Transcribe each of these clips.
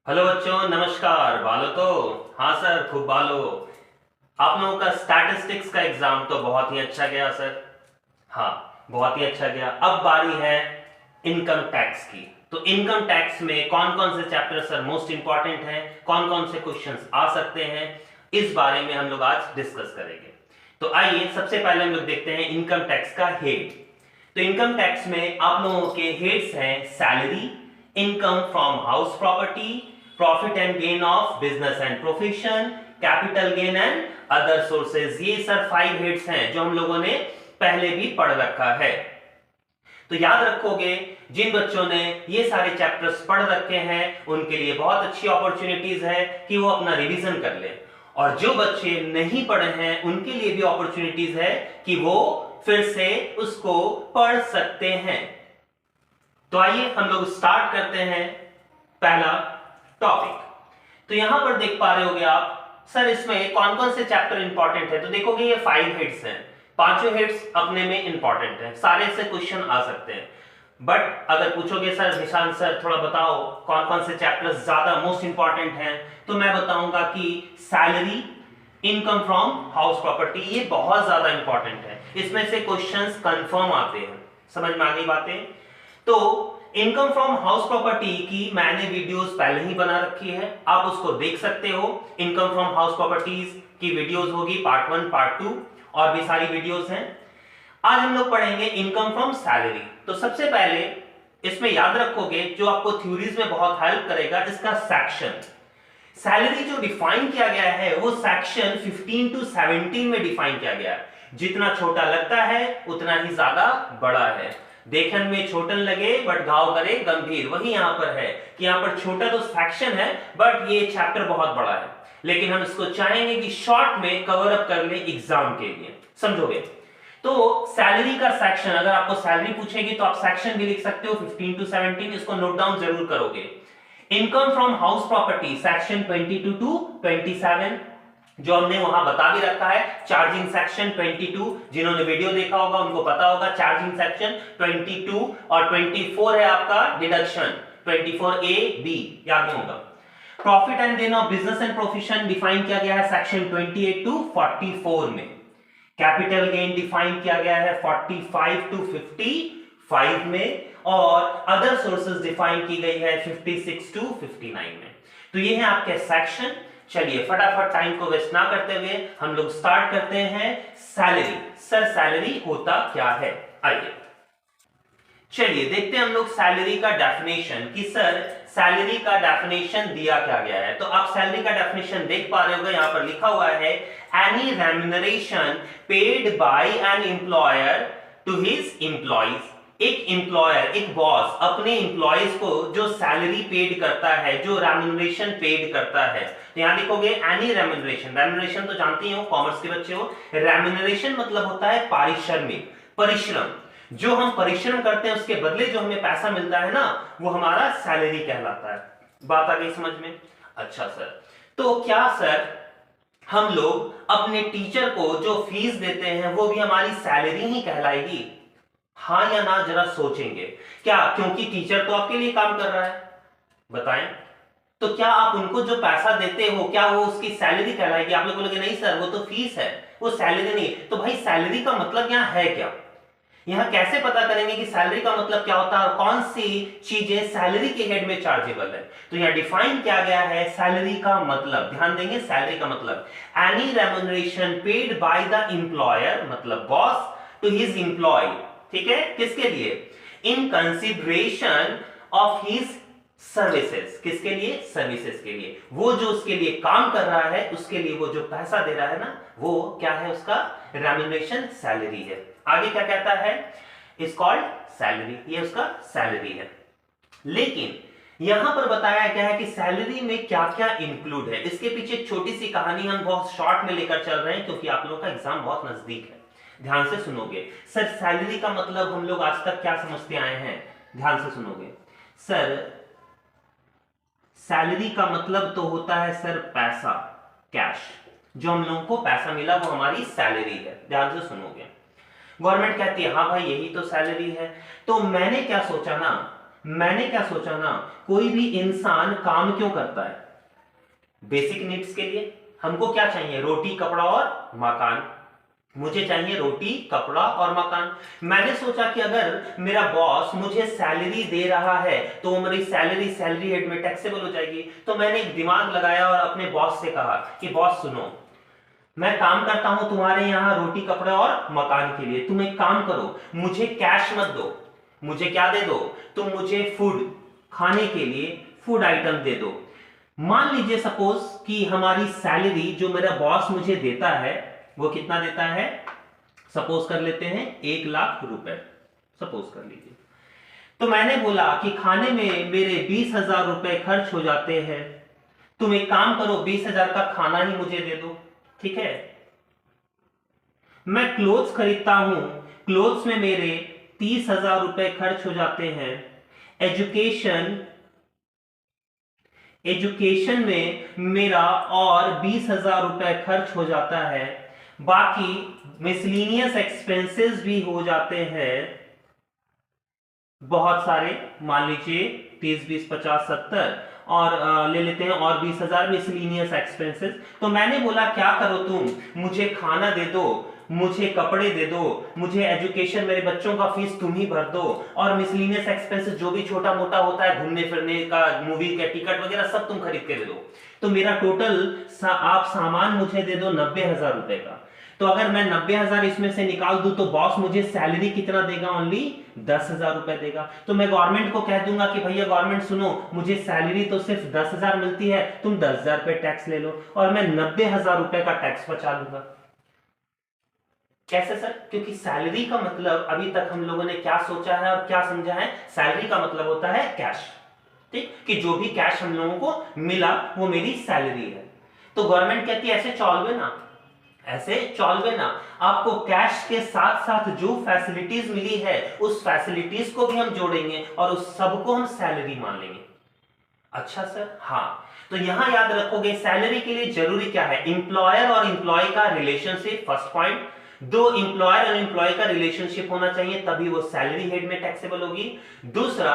Hello बच्चों, नमस्कार। बालो तो हाँ सर, खूब बालो। आप लोगों का स्टैटिस्टिक्स का एग्जाम तो बहुत ही अच्छा गया सर। हाँ, बहुत ही अच्छा गया। अब बारी है इनकम टैक्स की। तो इनकम टैक्स में कौन कौन से चैप्टर सर मोस्ट इंपॉर्टेंट हैं, कौन कौन से क्वेश्चंस आ सकते हैं, इस बारे में हम लोग आज डिस्कस करेंगे। तो आइए सबसे पहले हम लोग देखते हैं इनकम टैक्स का हेड। तो इनकम टैक्स में आप लोगों के हेड्स हैं salary, income from house property, profit and gain of business and profession, capital gain and other sources. ये सर 5 हेड्स हैं जो हम लोगों ने पहले भी पढ़ रखा है। तो याद रखोगे, जिन बच्चों ने ये सारे चैप्टर्स पढ़ रखे हैं उनके लिए बहुत अच्छी अपॉर्चुनिटीज है कि वो अपना रिवीजन कर ले, और जो बच्चे नहीं पढ़े हैं उनके लिए भी अपॉर्चुनिटीज है कि वो फिर से उसको पढ़ सकते हैं। तो आइए हम लोग स्टार्ट करते हैं पहला टॉपिक। तो यहां पर देख पा रहे होगे आप सर, इसमें कौन कौन से चैप्टर इंपॉर्टेंट है। तो देखोगे ये 5 हेड्स हैं, पांचों हेड्स अपने में इंपॉर्टेंट हैं, सारे से क्वेश्चन आ सकते हैं। बट अगर पूछोगे सर निशांत सर थोड़ा बताओ कौन कौन से चैप्टर्स ज्यादा मोस्ट इंपॉर्टेंट हैं, तो मैं बताऊंगा कि salary, income from house property, ये बहुत ज्यादा इंपॉर्टेंट है। इसमें से क्वेश्चंस कंफर्म आते हैं। समझ में आ गई बातें। तो इनकम फ्रॉम हाउस प्रॉपर्टी की मैंने वीडियोस पहले ही बना रखी है, आप उसको देख सकते हो। इनकम फ्रॉम हाउस प्रॉपर्टीज की वीडियोस होगी पार्ट 1 पार्ट 2 और भी सारी वीडियोस हैं। आज हम लोग पढ़ेंगे इनकम फ्रॉम सैलरी। तो सबसे पहले इसमें याद रखोगे जो आपको थ्योरीज में बहुत हेल्प करेगा, इसका सेक्शन। सैलरी जो डिफाइन किया गया है वो सेक्शन 15 टू 17 में डिफाइन किया गया है। जितना छोटा लगता है उतना ही ज्यादा बड़ा है। देखन में छोटन लगे बट घाव करे गंभीर, वही यहां पर है कि यहां पर छोटा तो सेक्शन है बट ये चैप्टर बहुत बड़ा है, लेकिन हम इसको चाहेंगे कि शॉर्ट में कवर अप कर ले एग्जाम के लिए। समझोगे। तो सैलरी का सेक्शन, अगर आपको सैलरी पूछेगी तो आप सेक्शन भी लिख सकते हो 15 टू 17, इसको नोट डाउन जरूर करोगे। Income from house property section 22 to 27, जो हमने वहां बता भी रखा है। चार्जिंग सेक्शन 22, जिन्होंने वीडियो देखा होगा उनको पता होगा चार्जिंग सेक्शन 22, और 24 है आपका डिडक्शन 24A B, याद नहीं होगा। Profit and gain of business and profession define किया गया है सेक्शन 28 टू 44 में। कैपिटल गेन डिफाइन किया गया है 45 टू 55 में, और अदर सोर्सेज डिफाइन की गई है 56 टू 59 में। तो ये है आपके सेक्शन। चलिए फटाफट टाइम को वेस्ट ना करते हुए हम लोग स्टार्ट करते हैं सैलरी। सर सैलरी होता क्या है, आइए चलिए देखते हैं हम लोग सैलरी का डेफिनेशन कि सर सैलरी का डेफिनेशन दिया क्या गया है। तो आप सैलरी का डेफिनेशन देख पा रहे होगे, यहां पर लिखा हुआ है any remuneration paid by an employer to his employees. एक एम्प्लॉयर, एक बॉस अपने एम्प्लॉइज को जो सैलरी पेड करता है, जो रेम्यूनरेशन पेड करता है। तो यहां लिखोगे एनी रेम्यूनरेशन। रेम्यूनरेशन तो जानती हो, कॉमर्स के बच्चे हो। रेम्यूनरेशन मतलब होता है पारिश्रमिक, परिश्रम। जो हम परिश्रम करते हैं उसके बदले जो हमें पैसा मिलता है ना, वो हमारा सैलरी कहलाता है। बात आ गई समझ में। अच्छा सर, तो क्या सर हम लोग अपने टीचर को जो फीस देते हैं वो भी हमारी सैलरी ही कहलाएगी? हाँ या ना जरा सोचेंगे क्या, क्योंकि टीचर तो आपके लिए काम कर रहा है। बताएं, तो क्या आप उनको जो पैसा देते हो क्या वो उसकी सैलरी कहलाएगी? आप लोग बोलोगे नहीं सर वो तो फीस है, वो सैलरी नहीं। तो भाई सैलरी का मतलब यहां है क्या? यहां कैसे पता करेंगे कि सैलरी का मतलब क्या होता है और कौन सी चीजें सैलरी के हेड में चार्जेबल है? तो यहां डिफाइन किया गया है सैलरी का मतलब, ध्यान देंगे सैलरी का मतलब any remuneration paid by the employer, मतलब बॉस, टू हिज एम्प्लॉय। ठीक है, किसके लिए? In consideration of his services. किसके लिए? सर्विसेज के लिए। वो जो उसके लिए काम कर रहा है उसके लिए वो जो पैसा दे रहा है ना, वो क्या है? उसका रेम्यूनरेशन सैलरी है। आगे क्या कहता है? इज कॉल्ड सैलरी, ये उसका सैलरी है। लेकिन यहां पर बताया गया है कि सैलरी में क्या क्या इंक्लूड है। इसके पीछे एक छोटी सी कहानी हम बहुत शॉर्ट में लेकर चल रहे हैं क्योंकि आप लोगों का एग्जाम बहुत नजदीक है। ध्यान से सुनोगे। सर सैलरी का मतलब हम लोग आज तक क्या समझते आए हैं? ध्यान से सुनोगे। सर सैलरी का मतलब तो होता है सर पैसा, कैश। जो हम लोगों को पैसा मिला वो हमारी सैलरी है। ध्यान से सुनोगे। गवर्नमेंट कहती है हाँ भाई यही तो सैलरी है। तो मैंने क्या सोचा ना, मैंने क्या सोचा ना, कोई भी इंसान काम क्यों करता है? बेसिक नीड्स के लिए। हमको क्या चाहिए? रोटी, कपड़ा और मकान। मुझे चाहिए रोटी, कपड़ा और मकान। मैंने सोचा कि अगर मेरा बॉस मुझे सैलरी दे रहा है तो वो मेरी सैलरी हेड में टैक्सेबल हो जाएगी। तो मैंने एक दिमाग लगाया और अपने बॉस से कहा कि बॉस सुनो, मैं काम करता हूं तुम्हारे यहां रोटी, कपड़े और मकान के लिए, तुम एक काम करो, मुझे कैश मत दो, मुझे क्या दे दो? तुम मुझे फूड, खाने के लिए फूड आइटम दे दो। मान लीजिए सपोज कि हमारी सैलरी जो मेरा बॉस मुझे देता है वो कितना देता है? सपोज कर लेते हैं 1,00,000 रुपए, सपोज कर लीजिए। तो मैंने बोला कि खाने में मेरे 20,000 रुपए खर्च हो जाते हैं, तुम एक काम करो 20,000 का खाना ही मुझे दे दो, ठीक है? मैं क्लोथ्स खरीदता हूं, क्लोथ्स में मेरे 30,000 रुपए खर्च हो जाते हैं। एजुकेशन एजुकेशन में मेरा और 20,000 रुपए खर्च हो जाता है। बाकी मिसलिनियस एक्सपेंसेस भी हो जाते हैं बहुत सारे, मान लीजिए 30, 20, 50, 70 और ले लेते हैं और 20,000 मिसलिनियस एक्सपेंसेस। तो मैंने बोला क्या करो तुम, मुझे खाना दे दो, मुझे कपड़े दे दो, मुझे एजुकेशन, मेरे बच्चों का फीस तुम ही भर दो, और मिसलिनियस एक्सपेंसेस जो भी छोटा मोटा होता है, घूमने फिरने का, मूवी का टिकट वगैरह सब तुम खरीद के दे दो। तो मेरा टोटल आप सामान मुझे दे दो 90,000 रुपए का। तो अगर मैं 90,000 इसमें से निकाल दूं तो बॉस मुझे सैलरी कितना देगा? ओनली 10,000 रुपए देगा। तो मैं गवर्नमेंट को कह दूंगा कि भैया गवर्नमेंट सुनो, मुझे सैलरी तो सिर्फ 10,000 मिलती है, तुम 10,000 पे टैक्स ले लो, और मैं 90,000 रुपए का टैक्स बचा लूंगा। कैसे सर? क्योंकि सैलरी का मतलब अभी तक हम लोगों ने क्या सोचा है और क्या समझा है? सैलरी का मतलब होता है कैश, ठीक, कि जो भी कैश हम लोगों को मिला वो मेरी सैलरी है। तो गवर्नमेंट कहती है ऐसे चलवे ना, ऐसे चलवे ना, आपको कैश के साथ साथ जो फैसिलिटीज मिली है उस फैसिलिटीज को भी हम जोड़ेंगे और उस सबको हम सैलरी मान लेंगे। अच्छा सर, हाँ। तो यहां याद रखोगे सैलरी के लिए जरूरी क्या है? इंप्लॉयर और इंप्लॉय का रिलेशनशिप, फर्स्ट पॉइंट। दो इंप्लॉयर और इंप्लॉय का रिलेशनशिप होना चाहिए, तभी वो सैलरी हेड में टैक्सेबल होगी। दूसरा,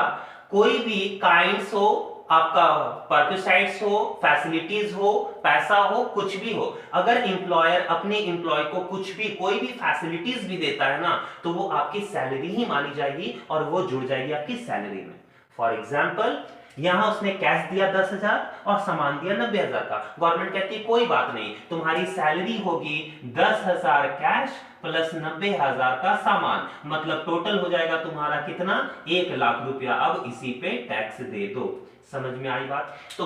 कोई भी काइंड्स हो, आपका परक्यूसाइड्स हो, फैसिलिटीज हो, पैसा हो, कुछ भी हो, अगर इंप्लॉयर अपने इंप्लॉय को कुछ भी, कोई भी फैसिलिटीज भी देता है ना, तो वो आपकी सैलरी ही मानी जाएगी और वो जुड़ जाएगी आपकी सैलरी में। फॉर एग्जाम्पल, यहां उसने कैश दिया 10,000 और सामान दिया 90,000 का। गवर्नमेंट कहती है कोई बात नहीं, तुम्हारी सैलरी होगी 10,000 कैश प्लस 90,000 का सामान, मतलब टोटल हो जाएगा तुम्हारा कितना? 1,00,000 रुपया। अब इसी पे टैक्स दे दो। समझ में आई बात? तो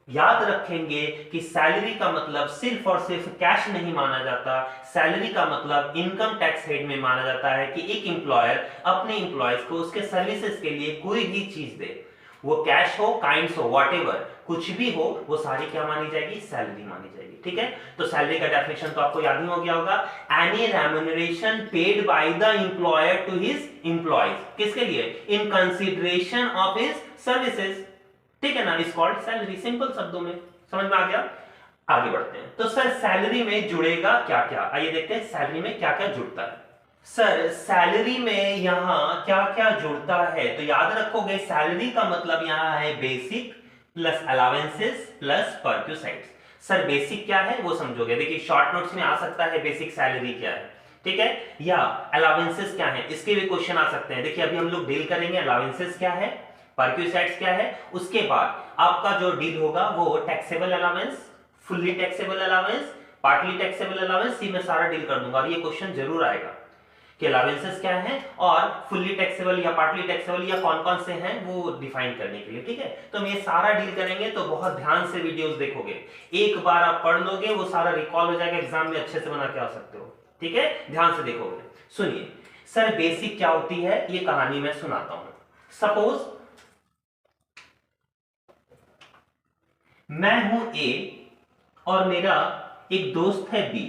याद रखेंगे कि सैलरी का मतलब सिर्फ और सिर्फ कैश नहीं माना जाता। सैलरी का मतलब इनकम टैक्स हेड में माना जाता है कि एक एम्प्लॉयर अपने एम्प्लॉयज को उसके सर्विसेज के लिए कोई भी चीज दे, वो कैश हो, काइंड्स हो, व्हाटएवर, कुछ भी हो, वो सारी क्या मानी जाएगी? सैलरी मानी जाएगी। ठीक है, तो सैलरी का डेफिनेशन तो आपको याद ही हो गया होगा। Any remuneration paid by the employer to his employees, किसके लिए? In consideration of his services, ठीक है ना, इज कॉल्ड सैलरी। सिंपल शब्दों में समझ में आ गया? आगे बढ़ते हैं। तो सर सैलरी में जुड़ेगा क्या क्या? आइए देखते हैं सैलरी में क्या क्या जुड़ता है। सर सैलरी में यहां क्या क्या जुड़ता है, तो याद रखोगे सैलरी का मतलब यहां है basic plus allowances plus perquisites. Sir basic क्या है वो समझोगे, देखिए शॉर्ट नोट्स में आ सकता है बेसिक सैलरी क्या है, ठीक है, या अलावेंसेस क्या है, इसके भी क्वेश्चन आ सकते हैं। देखिए अभी हम लोग डील करेंगे अलावेंसेस क्या है, परक्यूसाइड्स क्या है, उसके बाद आपका जो डील होगा वो taxable allowance, fully taxable allowance, partly taxable allowance, ये मैं सारा डील कर दूंगा और ये क्वेश्चन जरूर आएगा कि अलावेंसेस क्या है और फुल्ली टैक्सेबल या पार्टली टैक्सेबल या कौन कौन से हैं वो डिफाइन करने के लिए। ठीक है, तो हम ये सारा डील करेंगे, तो बहुत ध्यान से वीडियोस देखोगे, एक बार आप पढ़ लोगे वो सारा रिकॉल हो जाएगा, एग्जाम में अच्छे से बना के आ सकते हो। ठीक है, ध्यान से देखोगे। सुनिए सर बेसिक क्या होती है, ये कहानी मैं सुनाता हूं। सपोज मैं हूं ए और मेरा एक दोस्त है बी,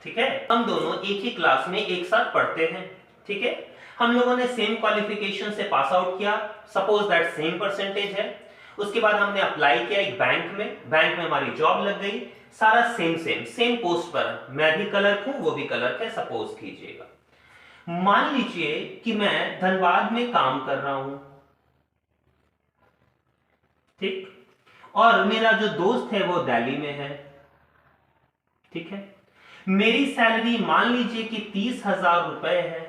ठीक है, हम दोनों एक ही क्लास में एक साथ पढ़ते हैं। ठीक है, हम लोगों ने सेम क्वालिफिकेशन से पास आउट किया, सपोज दैट सेम परसेंटेज है। उसके बाद हमने अप्लाई किया एक बैंक में हमारी जॉब लग गई, सारा सेम पोस्ट पर, मैं भी क्लर्क हूं वो भी क्लर्क है, सपोज कीजिएगा। मान लीजिए कि मैं धनबाद में काम कर रहा हूं, ठीक, और मेरा जो दोस्त है वो दिल्ली में है, ठीक है। मेरी सैलरी मान लीजिए कि 30,000 रुपए है,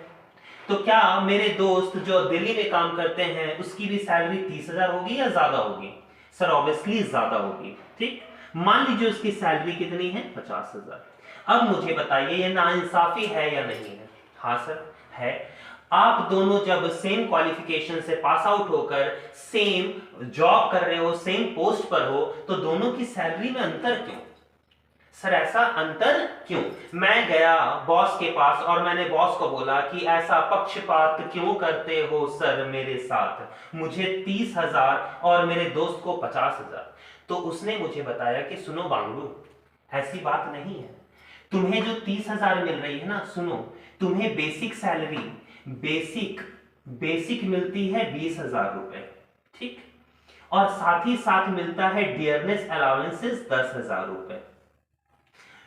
तो क्या मेरे दोस्त जो दिल्ली में काम करते हैं उसकी भी सैलरी 30,000 होगी या ज्यादा होगी? सर ऑब्वियसली ज्यादा होगी, ठीक। मान लीजिए उसकी सैलरी कितनी है? 50,000। अब मुझे बताइए ये नाइंसाफी है या नहीं है? हाँ सर है। आप दोनों जब सेम क्वालिफिकेशन से पास आउट होकर सेम जॉब कर रहे हो, सेम पोस्ट पर हो, तो दोनों की सैलरी में अंतर क्यों? सर ऐसा अंतर क्यों? मैं गया बॉस के पास और मैंने बॉस को बोला कि ऐसा पक्षपात क्यों करते हो सर मेरे साथ, मुझे 30,000 और मेरे दोस्त को 50,000। तो उसने मुझे बताया कि सुनो बांगड़ू, ऐसी बात नहीं है। तुम्हें जो 30,000 मिल रही है ना, सुनो, तुम्हें बेसिक सैलरी बेसिक मिलती है 20,000 रुपए, ठीक, और साथ ही साथ मिलता है डियरनेस अलाउंसेस 10,000 रुपए।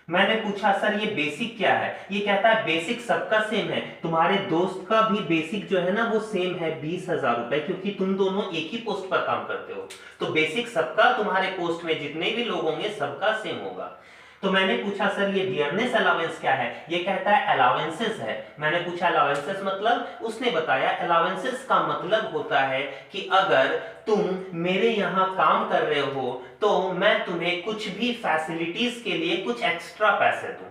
मैंने पूछा सर ये बेसिक क्या है? ये कहता है बेसिक सबका सेम है, तुम्हारे दोस्त का भी बेसिक जो है ना वो सेम है 20,000 रुपए, क्योंकि तुम दोनों एक ही पोस्ट पर काम करते हो, तो बेसिक सबका तुम्हारे पोस्ट में जितने भी लोग होंगे सबका सेम होगा। तो मैंने पूछा सर ये डियरनेस अलाउंस क्या है? ये कहता है अलाउंसेस है। मैंने पूछा अलाउंसेस मतलब? उसने बताया अलाउंसेस का मतलब होता है कि अगर तुम मेरे यहाँ काम कर रहे हो तो मैं तुम्हें कुछ भी फैसिलिटीज के लिए कुछ एक्स्ट्रा पैसे दूं।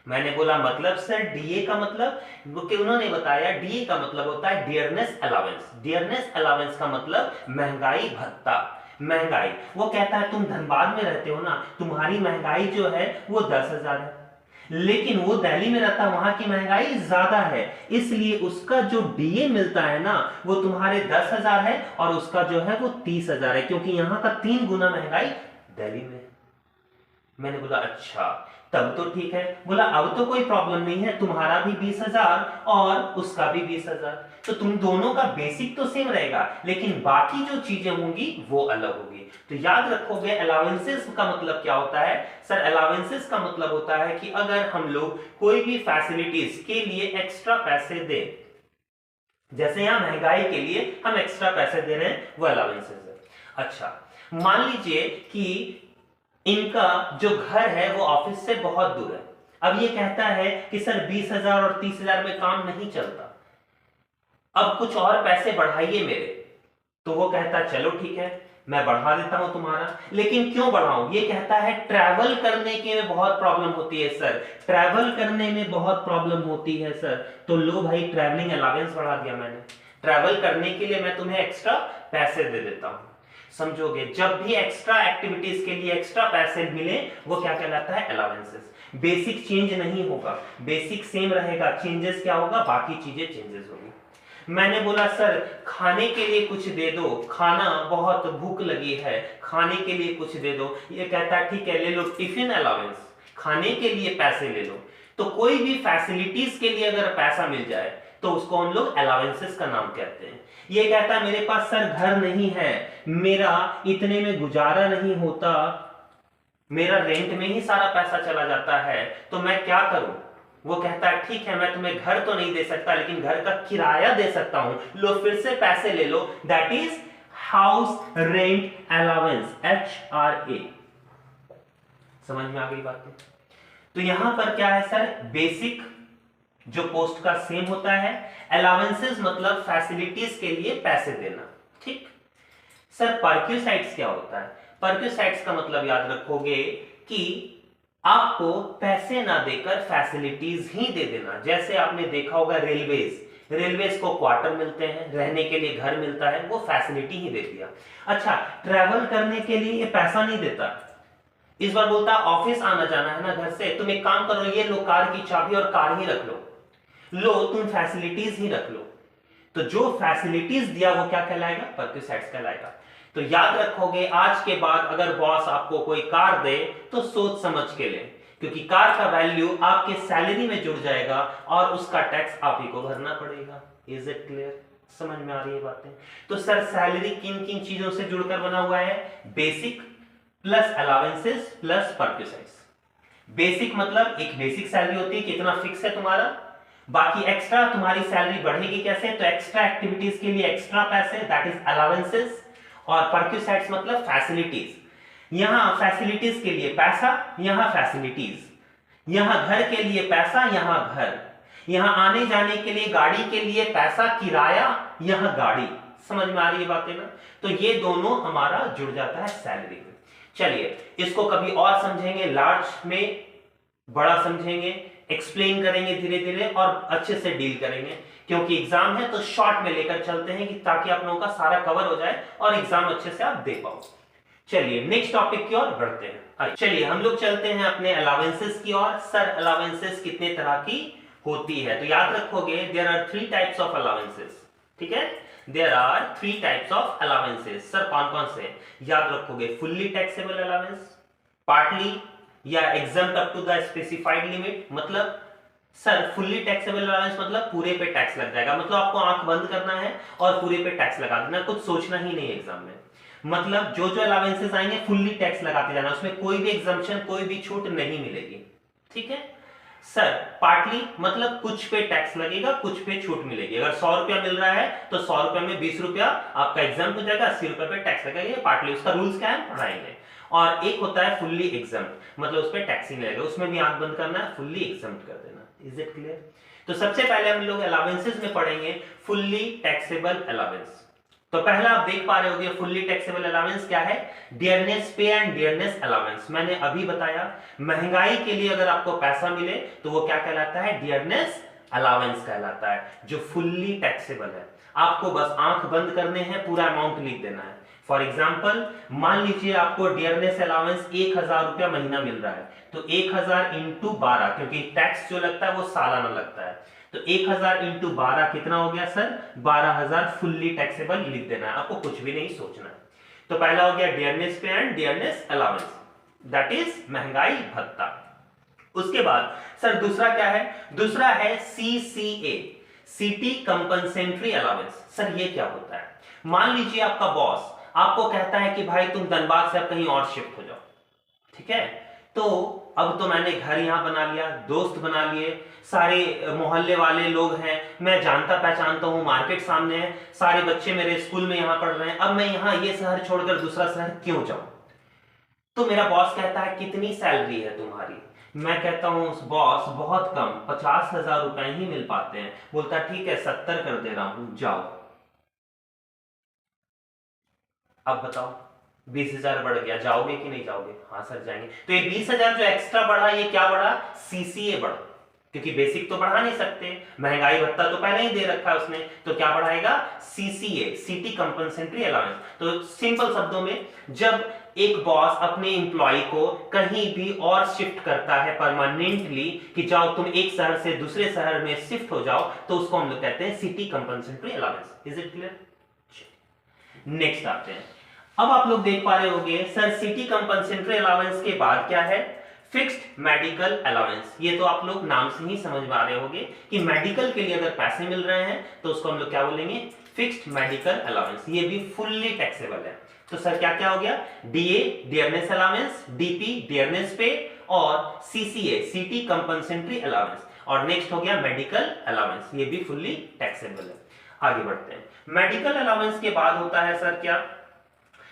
मैंने बोला मतलब सर डीए का मतलब? कि उन्होंने बताया डीए का मतलब होता है डियरनेस अलाउंस। डियरनेस अलाउंस का मतलब महंगाई भत्ता, महंगाई। वो कहता है तुम धनबाद में रहते हो ना, तुम्हारी महंगाई जो है वो 10,000 है, लेकिन वो दिल्ली में रहता है, वहां की महंगाई ज्यादा है, इसलिए उसका जो डीए मिलता है ना वो तुम्हारे 10,000 है और उसका जो है वो 30,000 है, क्योंकि यहां का 3 गुना महंगाई दिल्ली में। मैंने बोला अच्छा तब तो ठीक है। बोला अब तो कोई प्रॉब्लम नहीं है, तुम्हारा भी 20,000 और उसका भी 20,000, तो तुम दोनों का बेसिक तो सेम रहेगा, लेकिन बाकी जो चीजें होंगी वो अलग होगी। तो याद रखोगे अलाउंसेस का मतलब क्या होता है? सर अलाउंसेस का मतलब होता है कि अगर हम लोग कोई भी फैसिलिटीज के लिए एक्स्ट्रा पैसे दें, जैसे यहां महंगाई के लिए हम एक्स्ट्रा पैसे दे रहे हैं, वो अलाउंसेस है। अच्छा मान लीजिए कि इनका जो घर है वो ऑफिस से बहुत दूर है। अब ये कहता है कि सर 20,000 और 30,000 में काम नहीं चलता, अब कुछ और पैसे बढ़ाइए मेरे। तो वो कहता चलो ठीक है मैं बढ़ा देता हूं तुम्हारा, लेकिन क्यों बढ़ाऊं? ये कहता है ट्रैवल करने के में बहुत प्रॉब्लम होती है सर, ट्रैवल करने में बहुत प्रॉब्लम होती है सर। तो लो भाई ट्रैवलिंग अलाउंस बढ़ा दिया मैंने, ट्रैवल करने के लिए मैं तुम्हें एक्स्ट्रा पैसे दे देता हूं। समझोगे? जब भी एक्स्ट्रा एक्टिविटीज के लिए एक्स्ट्रा पैसे मिले वो क्या कहलाता है? अलाउंसेस। बेसिक चेंज नहीं होगा, बेसिक सेम रहेगा, चेंजेस क्या होगा? बाकी चीजें चेंजेस होगी। मैंने बोला सर खाने के लिए कुछ दे दो, खाना बहुत भूख लगी है, खाने के लिए कुछ दे दो। ये कहता है ठीक है ले लो टिफिन अलाउंस, खाने के लिए पैसे ले लो। तो कोई भी फैसिलिटीज के लिए अगर पैसा मिल जाए तो उसको हम लोग अलाउंसेस का नाम कहते हैं। ये कहता है मेरे पास सर घर नहीं है, मेरा इतने में गुजारा नहीं होता, मेरा रेंट में ही सारा पैसा चला जाता है, तो मैं क्या करूं? वो कहता है ठीक है मैं तुम्हें घर तो नहीं दे सकता लेकिन घर का किराया दे सकता हूं, लो फिर से पैसे ले लो, that is house rent allowance, HRA। समझ में आ गई बात? तो यहां पर क्या है सर? बेसिक जो पोस्ट का सेम होता है, अलाउंसेस मतलब फैसिलिटीज के लिए पैसे देना, ठीक। सर परक्यूसाइट्स क्या होता है? परक्यूसाइट्स का मतलब याद रखोगे कि आपको पैसे ना देकर फैसिलिटीज ही दे देना। जैसे आपने देखा होगा रेलवेज को क्वार्टर मिलते हैं, रहने के लिए घर मिलता है, वो फैसिलिटी ही दे दिया। अच्छा ट्रैवल करने के लिए ये पैसा नहीं देता, इस बार बोलता ऑफिस आना जाना है ना घर से, तुम एक काम करो ये लो कार की चाबी और कार ही रख लो तुम फैसिलिटीज ही रख लो। तो जो फैसिलिटीज दिया वो क्या कहलाएगा? परक्यूसाइट्स कहलाएगा। तो याद रखोगे आज के बाद अगर बॉस आपको कोई कार दे तो सोच समझ के ले, क्योंकि कार का वैल्यू आपके सैलरी में जुड़ जाएगा और उसका टैक्स आप ही को भरना पड़ेगा। Is it clear? समझ में आ रही है बातें? तो सर सैलरी किन किन चीजों से जुड़कर बना हुआ है? Basic plus allowances plus perquisites. Basic मतलब एक बेसिक सैलरी होती है, कितना फिक्स है तुम्हारा, बाकी एक्स्ट्रा तुम्हारी सैलरी बढ़ेगी कैसे? तो एक्स्ट्रा एक्टिविटीज के लिए एक्स्ट्रा पैसे, दैट इज अलाउंसेस, और परक्यूसाइट्स मतलब फैसिलिटीज। यहां फैसिलिटीज के लिए पैसा, यहां फैसिलिटीज, यहां घर के लिए पैसा, यहां घर, यहां आने जाने के लिए गाड़ी के लिए पैसा किराया, यहां गाड़ी। समझ में आ रही है बातें ना? तो ये दोनों हमारा जुड़ जाता है सैलरी में। चलिए इसको कभी और समझेंगे, लार्ज में बड़ा समझेंगे, एक्सप्लेन करेंगे धीरे धीरे और अच्छे से डील करेंगे, क्योंकि एग्जाम है तो शॉर्ट में लेकर चलते हैं कि ताकि आप लोगों का सारा कवर हो जाए और एग्जाम अच्छे से आप दे पाओ। चलिए नेक्स्ट टॉपिक की ओर बढ़ते हैं। चलिए हम लोग चलते हैं अपने अलावेंसेस की ओर। सर अलावेंसेस कितने तरह की होती है? तो याद रखोगे there are 3 types of allowances. ठीक है, there are 3 types of allowances. Sir कौन कौन से? याद रखोगे फुल्ली टैक्सेबल अलावेंस, पार्टली या exempt up to the specified limit. मतलब सर फुल्ली टैक्सेबल अलाउंस मतलब पूरे पे टैक्स लग जाएगा, मतलब आपको आंख बंद करना है और पूरे पे टैक्स लगा देना, कुछ सोचना ही नहीं एग्जाम में। मतलब जो जो अलाउंसेस आएंगे फुल्ली टैक्स लगाते जाना, उसमें कोई भी एग्जम्पशन कोई भी छूट नहीं मिलेगी। ठीक है सर। पार्टली मतलब कुछ पे टैक्स लगेगा, कुछ पे छूट मिलेगी। अगर 100 रुपया मिल रहा है तो 100 रुपया में 20 रुपया आपका एग्जाम हो जाएगा, 80 रुपये पे टैक्स लगेगा। पार्टली उसका रूल्स क्या है पढ़ाएंगे। और एक होता है फुल्ली एग्जम्प्ट, मतलब उस पर टैक्स नहीं लगेगा, उसमें भी आंख बंद करना है, फुल्ली एग्जम्प्ट कर देना। Is it clear? तो सबसे पहले हम लोग अलावेंसेस में पढ़ेंगे फुल्ली टैक्सेबल अलावेंस। तो पहला आप देख पा रहे होगे फुल्ली टैक्सेबल अलावेंस क्या है? डियरनेस पे एंड डियरनेस अलावेंस। मैंने अभी बताया महंगाई के लिए अगर आपको पैसा मिले तो वो क्या कहलाता है? डियरनेस अलावेंस कहलाता है, जो फुल्ली टैक्सेबल है। आपको बस आंख बंद करने हैं, पूरा अमाउंट लिख देना है। फॉर एग्जाम्पल मान लीजिए आपको डियरनेस अलावेंस 1000 रुपया महीना मिल रहा है, तो 1000 इंटू 12, क्योंकि टैक्स जो लगता है वो सालाना लगता है, तो 1000 इंटू 12 कितना हो गया सर? 12000 फुल्ली टैक्सेबल लिख देना है, आपको कुछ भी नहीं सोचना है। तो पहला हो गया डियरनेस पे and dearness allowance, that is महंगाई भत्ता। उसके बाद सर दूसरा क्या है? दूसरा है सीसीए, सिटी कंपनसेंट्री अलावेंस। सर ये क्या होता है? मान लीजिए आपका बॉस आपको कहता है कि भाई तुम धनबाद से अब कहीं और शिफ्ट हो जाओ। ठीक है, तो अब तो मैंने घर यहां बना लिया, दोस्त बना लिए, सारे मोहल्ले वाले लोग हैं, मैं जानता पहचानता हूं, मार्केट सामने है, सारे बच्चे मेरे स्कूल में यहां पढ़ रहे हैं, अब मैं यहां ये शहर छोड़कर दूसरा शहर क्यों जाऊं? तो मेरा बॉस कहता है कितनी सैलरी है तुम्हारी? मैं कहता हूं बॉस बहुत कम, 50,000 रुपए ही मिल पाते हैं। बोलता ठीक है 70 कर दे रहा हूं, जाओ। अब बताओ 20,000 बढ़ गया, जाओगे कि नहीं जाओगे? हाँ सर जाएंगे। तो ये 20,000 जो एक्स्ट्रा बढ़ा, ये क्या बढ़ा? सीसीए बढ़ा, क्योंकि बेसिक तो बढ़ा नहीं सकते, महंगाई भत्ता तो पहले ही दे रखा है उसने, तो क्या बढ़ाएगा? CCA, city compensatory allowance. तो सिंपल शब्दों में जब एक बॉस अपने एम्प्लॉय को कहीं भी और शिफ्ट करता है परमानेंटली, कि जाओ तुम एक शहर से दूसरे शहर में शिफ्ट हो जाओ, तो उसको हम लोग कहते हैं city compensatory allowance. Is it clear? Next आते हैं। अब आप लोग देख पा रहे होंगे सर सिटी कंपनसेंट्री अलाउंस के बाद क्या है? Fixed medical allowance. ये तो आप लोग नाम से ही समझ पा रहे होंगे कि मेडिकल के लिए अगर पैसे मिल रहे हैं तो उसको हम लोग क्या बोलेंगे? Fixed medical allowance. ये भी फुल्ली टैक्सेबल है। तो सर क्या क्या हो गया? DA dearness allowance, DP dearness पे, और सीसीए सिटी कंपनसेंट्री अलाउंस, और नेक्स्ट हो गया मेडिकल अलाउंस, ये भी फुल्ली टैक्सेबल है। आगे बढ़ते हैं। मेडिकल अलाउंस के बाद होता है सर क्या?